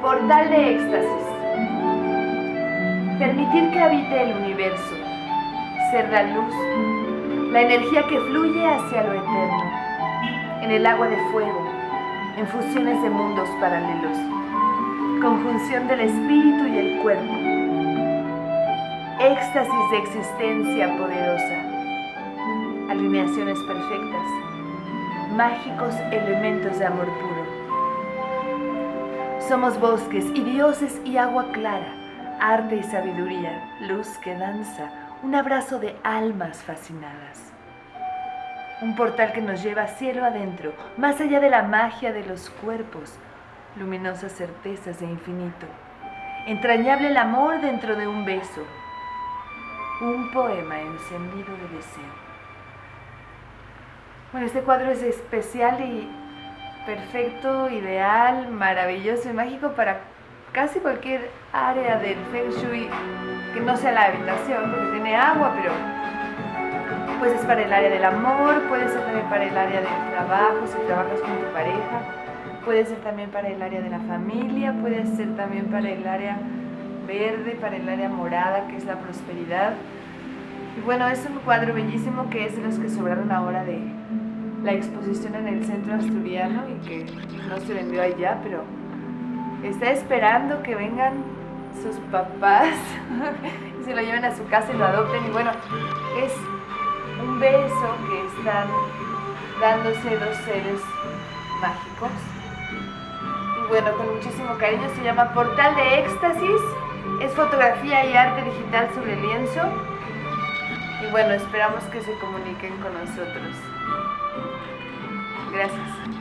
Portal de éxtasis. Permitir que habite el universo. Ser la luz, la energía que fluye hacia lo eterno. En el agua de fuego, en fusiones de mundos paralelos. Conjunción del espíritu y el cuerpo. Éxtasis de existencia poderosa. Alineaciones perfectas. Mágicos elementos de amor puro. Somos bosques y dioses y agua clara, arte y sabiduría, luz que danza, un abrazo de almas fascinadas. Un portal que nos lleva cielo adentro, más allá de la magia de los cuerpos, luminosas certezas de infinito, entrañable el amor dentro de un beso, un poema encendido de deseo. Bueno, este cuadro es especial y perfecto, ideal, maravilloso y mágico para casi cualquier área del Feng Shui que no sea la habitación, porque tiene agua, pero pues es para el área del amor, puede ser también para el área del trabajo, si trabajas con tu pareja, puede ser también para el área de la familia, puede ser también para el área verde, para el área morada, que es la prosperidad. Y bueno, es un cuadro bellísimo que es de los que sobraron ahora de la exposición en el centro asturiano y que no se vendió allá, pero está esperando que vengan sus papás y se lo lleven a su casa y lo adopten. Y bueno, es un beso que están dándose dos seres mágicos. Y bueno, con muchísimo cariño, se llama Portal de Éxtasis. Es fotografía y arte digital sobre lienzo. Y bueno, esperamos que se comuniquen con nosotros. Gracias.